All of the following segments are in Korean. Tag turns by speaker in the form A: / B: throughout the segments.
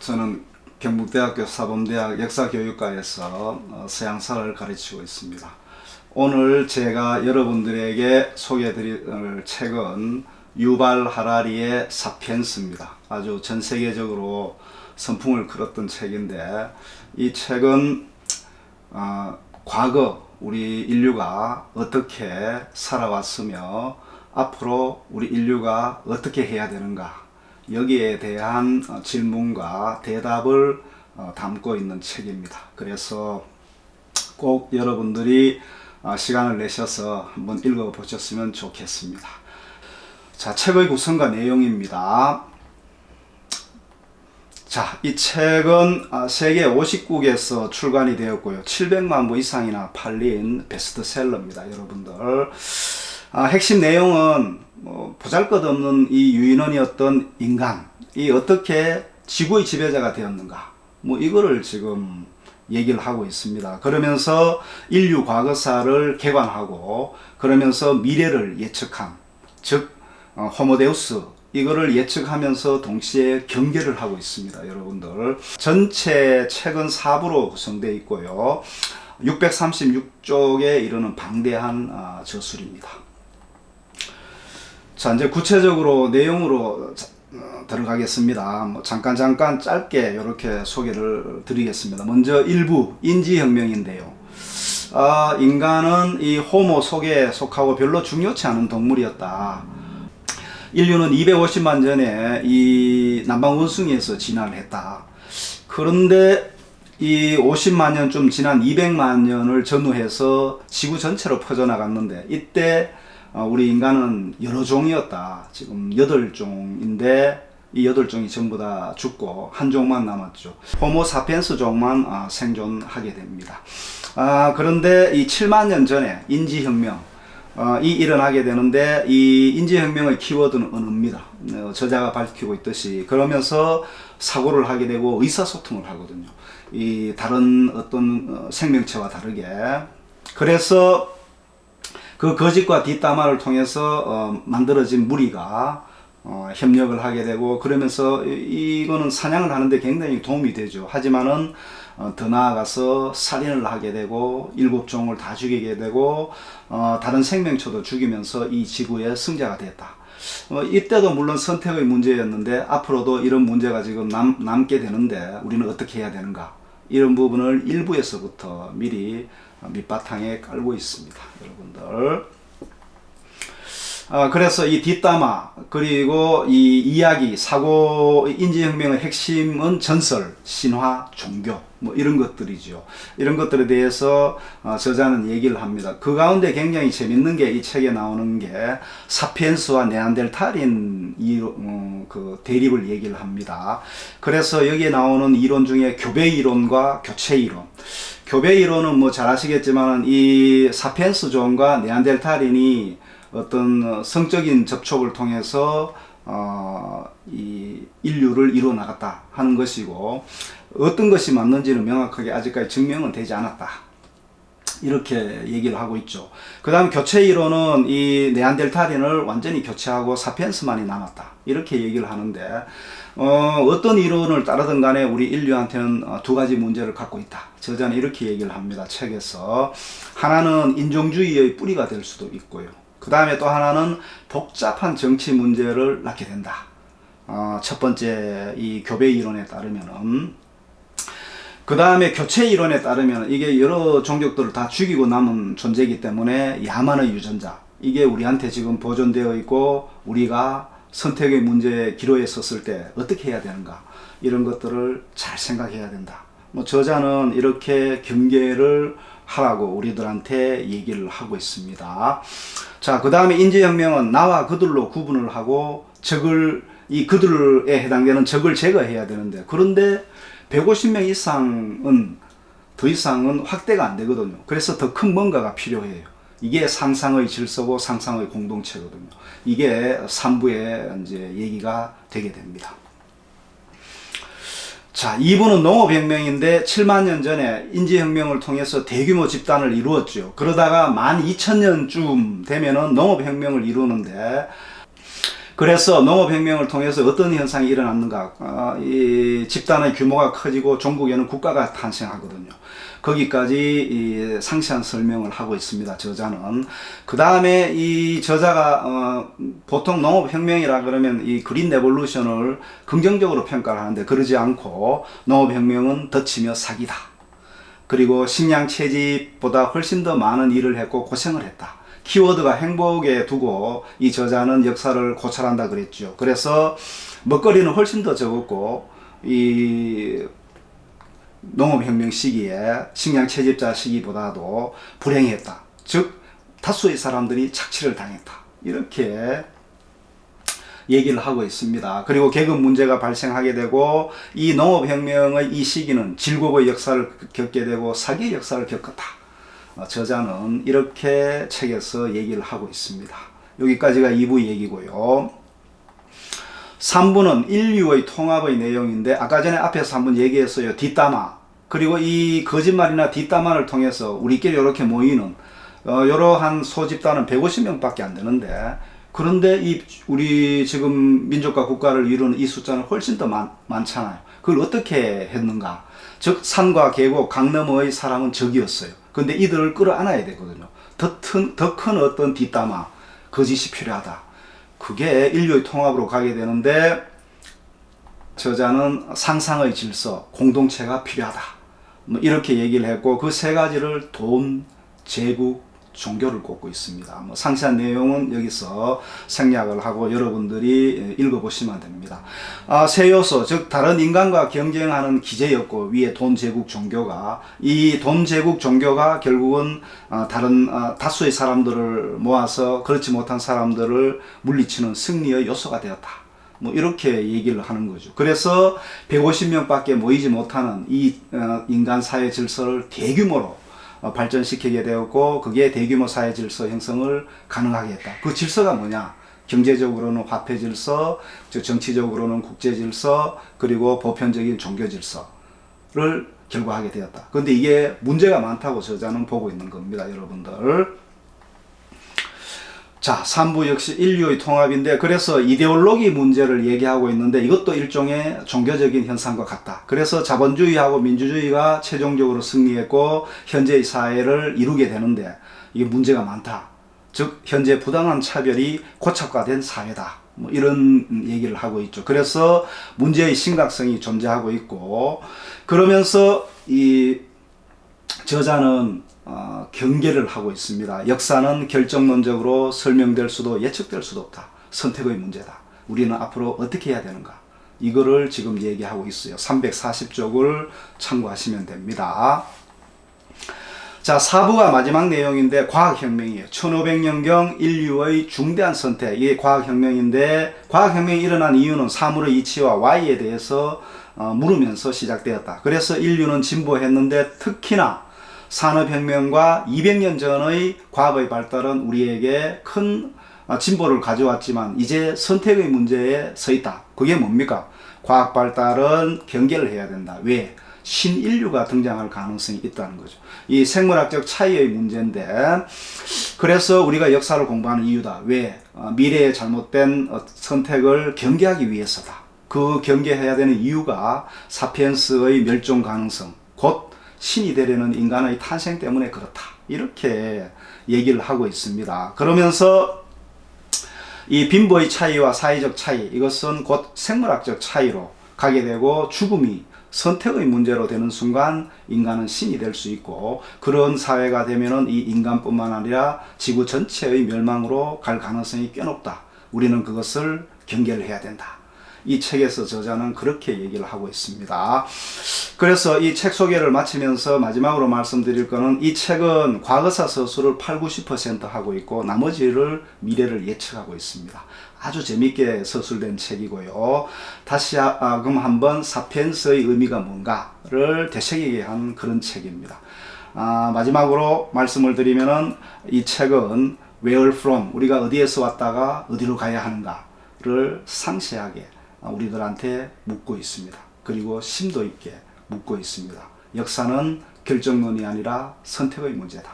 A: 저는 경북대학교 사범대학 역사교육과에서 서양사를 가르치고 있습니다. 오늘 제가 여러분들에게 소개해드릴 책은 유발 하라리의 사피엔스입니다. 아주 전 세계적으로 선풍을 끌었던 책인데, 이 책은 과거 우리 인류가 어떻게 살아왔으며 앞으로 우리 인류가 어떻게 해야 되는가, 여기에 대한 질문과 대답을 담고 있는 책입니다. 그래서 꼭 여러분들이 시간을 내셔서 한번 읽어 보셨으면 좋겠습니다. 자, 책의 구성과 내용입니다. 자, 이 책은 세계 50국에서 출간이 되었고요. 700만 부 이상이나 팔린 베스트셀러입니다, 여러분들. 핵심 내용은 보잘것없는 이 유인원이었던 인간이 어떻게 지구의 지배자가 되었는가, 이거를 지금 얘기를 하고 있습니다. 그러면서 인류 과거사를 개관하고, 그러면서 미래를 예측함, 즉 호모데우스, 이거를 예측하면서 동시에 경계를 하고 있습니다, 여러분들. 전체 책은 4부로 구성되어 있고요. 636쪽에 이르는 방대한 저술입니다. 자, 이제 구체적으로 내용으로 들어가겠습니다. 잠깐 짧게 이렇게 소개를 드리겠습니다. 먼저 1부 인지혁명인데요. 인간은 이 호모 속에 속하고 별로 중요치 않은 동물이었다. 인류는 250만 전에 이 남방원숭이에서 진화를 했다. 그런데 이 50만 년 좀 지난 200만 년을 전후해서 지구 전체로 퍼져나갔는데, 이때 우리 인간은 여러 종이었다. 지금 8종인데 이 8종이 전부 다 죽고 한 종만 남았죠. 호모 사피엔스 종만 생존하게 됩니다. 그런데 이 7만 년 전에 인지혁명 이 일어나게 되는데, 이 인지혁명의 키워드는 언어입니다. 저자가 밝히고 있듯이 그러면서 사고를 하게 되고 의사소통을 하거든요. 이 다른 어떤 생명체와 다르게. 그래서 그 거짓과 뒷담화를 통해서 만들어진 무리가 협력을 하게 되고, 그러면서 이거는 사냥을 하는데 굉장히 도움이 되죠. 하지만은 더 나아가서 살인을 하게 되고 7종을 다 죽이게 되고 다른 생명체도 죽이면서 이 지구의 승자가 됐다. 이때도 물론 선택의 문제였는데, 앞으로도 이런 문제가 지금 남게 되는데 우리는 어떻게 해야 되는가, 이런 부분을 1부에서부터 미리 밑바탕에 깔고 있습니다, 여러분들. 그래서 이 뒷담화, 그리고 이 이야기, 사고, 인지혁명의 핵심은 전설, 신화, 종교, 이런 것들이죠. 이런 것들에 대해서 저자는 얘기를 합니다. 그 가운데 굉장히 재밌는 게, 이 책에 나오는 게 사피엔스와 네안데르탈인 그 대립을 얘기를 합니다. 그래서 여기에 나오는 이론 중에 교배 이론과 교체 이론. 교배 이론은 잘 아시겠지만, 이 사피엔스 종과 네안데르탈인이 어떤 성적인 접촉을 통해서 이 인류를 이루어 나갔다 하는 것이고, 어떤 것이 맞는지는 명확하게 아직까지 증명은 되지 않았다, 이렇게 얘기를 하고 있죠. 그 다음 교체 이론은 이 네안데르탈인을 완전히 교체하고 사피엔스만이 남았다, 이렇게 얘기를 하는데, 어떤 이론을 따르든 간에 우리 인류한테는 두 가지 문제를 갖고 있다. 저자는 이렇게 얘기를 합니다, 책에서. 하나는 인종주의의 뿌리가 될 수도 있고요. 그 다음에 또 하나는 복잡한 정치 문제를 낳게 된다. 첫 번째 이 교배 이론에 따르면은. 그 다음에 교체 이론에 따르면 이게 여러 종족들을 다 죽이고 남은 존재이기 때문에 야만의 유전자, 이게 우리한테 지금 보존되어 있고, 우리가 선택의 문제에 기로에 섰을 때 어떻게 해야 되는가, 이런 것들을 잘 생각해야 된다. 저자는 이렇게 경계를 하라고 우리들한테 얘기를 하고 있습니다. 자, 그 다음에 인지혁명은 나와 그들로 구분을 하고, 이 그들에 해당되는 적을 제거해야 되는데, 그런데 150명 이상은 더 이상은 확대가 안 되거든요. 그래서 더 큰 뭔가가 필요해요. 이게 상상의 질서고 상상의 공동체거든요. 이게 3부에 이제 얘기가 되게 됩니다. 자, 2부는 농업혁명인데 7만 년 전에 인지혁명을 통해서 대규모 집단을 이루었죠. 그러다가 12,000년쯤 되면은 농업혁명을 이루는데, 그래서 농업혁명을 통해서 어떤 현상이 일어났는가. 이 집단의 규모가 커지고 종국에는 국가가 탄생하거든요. 거기까지 이 상세한 설명을 하고 있습니다. 저자는. 그 다음에 이 저자가 보통 농업혁명이라 그러면 이 그린 레볼루션을 긍정적으로 평가를 하는데, 그러지 않고 농업혁명은 덧치며 사기다. 그리고 식량 채집보다 훨씬 더 많은 일을 했고 고생을 했다. 키워드가 행복에 두고 이 저자는 역사를 고찰한다 그랬죠. 그래서 먹거리는 훨씬 더 적었고, 이 농업혁명 시기에 식량 채집자 시기보다도 불행했다. 즉 다수의 사람들이 착취를 당했다. 이렇게 얘기를 하고 있습니다. 그리고 계급 문제가 발생하게 되고, 이 농업혁명의 이 시기는 질곡의 역사를 겪게 되고 사기의 역사를 겪었다. 저자는 이렇게 책에서 얘기를 하고 있습니다. 여기까지가 2부 얘기고요. 3부는 인류의 통합의 내용인데, 아까 전에 앞에서 한번 얘기했어요. 뒷담화. 그리고 이 거짓말이나 뒷담화를 통해서 우리끼리 이렇게 모이는 이러한 소집단은 150명밖에 안 되는데, 그런데 우리 지금 민족과 국가를 이루는 이 숫자는 훨씬 더 많잖아요. 그걸 어떻게 했는가? 즉 산과 계곡, 강 너머의 사람은 적이었어요. 근데 이들을 끌어안아야 되거든요. 더 큰 어떤 뒷담화, 거짓이 필요하다. 그게 인류의 통합으로 가게 되는데, 저자는 상상의 질서, 공동체가 필요하다. 뭐 이렇게 얘기를 했고, 그 세 가지를 돈, 제국, 종교를 꼽고 있습니다. 뭐 상세한 내용은 여기서 생략을 하고 여러분들이 읽어보시면 됩니다. 세 요소, 즉 다른 인간과 경쟁하는 기제였고, 위에 돈, 제국, 종교가, 이 돈, 제국, 종교가 결국은 다른 다수의 사람들을 모아서 그렇지 못한 사람들을 물리치는 승리의 요소가 되었다. 뭐 이렇게 얘기를 하는 거죠. 그래서 150명밖에 모이지 못하는 이 인간 사회 질서를 대규모로 발전시키게 되었고, 그게 대규모 사회 질서 형성을 가능하게 했다. 그 질서가 뭐냐? 경제적으로는 화폐 질서, 정치적으로는 국제 질서, 그리고 보편적인 종교 질서를 결과하게 되었다. 그런데 이게 문제가 많다고 저자는 보고 있는 겁니다, 여러분들. 자, 3부 역시 인류의 통합인데, 그래서 이데올로기 문제를 얘기하고 있는데, 이것도 일종의 종교적인 현상과 같다. 그래서 자본주의하고 민주주의가 최종적으로 승리했고 현재의 사회를 이루게 되는데, 이게 문제가 많다. 즉 현재 부당한 차별이 고착화된 사회다. 뭐 이런 얘기를 하고 있죠. 그래서 문제의 심각성이 존재하고 있고, 그러면서 이 저자는 경계를 하고 있습니다. 역사는 결정론적으로 설명될 수도 예측될 수도 없다. 선택의 문제다. 우리는 앞으로 어떻게 해야 되는가? 이거를 지금 얘기하고 있어요. 340쪽을 참고하시면 됩니다. 자, 4부가 마지막 내용인데 과학혁명이에요. 1500년경 인류의 중대한 선택. 이게 과학혁명인데, 과학혁명이 일어난 이유는 사물의 이치와 Y에 대해서 물으면서 시작되었다. 그래서 인류는 진보했는데, 특히나 산업혁명과 200년 전의 과학의 발달은 우리에게 큰 진보를 가져왔지만 이제 선택의 문제에 서 있다. 그게 뭡니까? 과학 발달은 경계를 해야 된다. 왜? 신인류가 등장할 가능성이 있다는 거죠. 이 생물학적 차이의 문제인데, 그래서 우리가 역사를 공부하는 이유다. 왜? 미래의 잘못된 선택을 경계하기 위해서다. 그 경계해야 되는 이유가 사피엔스의 멸종 가능성, 곧 신이 되려는 인간의 탄생 때문에 그렇다. 이렇게 얘기를 하고 있습니다. 그러면서 이 빈부의 차이와 사회적 차이, 이것은 곧 생물학적 차이로 가게 되고, 죽음이 선택의 문제로 되는 순간 인간은 신이 될 수 있고, 그런 사회가 되면은 이 인간뿐만 아니라 지구 전체의 멸망으로 갈 가능성이 꽤 높다. 우리는 그것을 경계를 해야 된다. 이 책에서 저자는 그렇게 얘기를 하고 있습니다. 그래서 이 책 소개를 마치면서 마지막으로 말씀드릴 거는, 이 책은 과거사 서술을 80-90% 하고 있고 나머지를 미래를 예측하고 있습니다. 아주 재밌게 서술된 책이고요. 다시 그럼 한번 사피엔스의 의미가 뭔가를 되새기게 한 그런 책입니다. 마지막으로 말씀을 드리면은, 이 책은 where from, 우리가 어디에서 왔다가 어디로 가야 하는가를 상세하게 우리들한테 묻고 있습니다. 그리고 심도 있게 묻고 있습니다. 역사는 결정론이 아니라 선택의 문제다.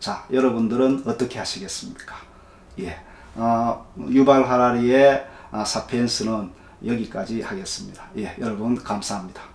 A: 자, 여러분들은 어떻게 하시겠습니까? 예, 유발 하라리의 사피엔스는 여기까지 하겠습니다. 예, 여러분 감사합니다.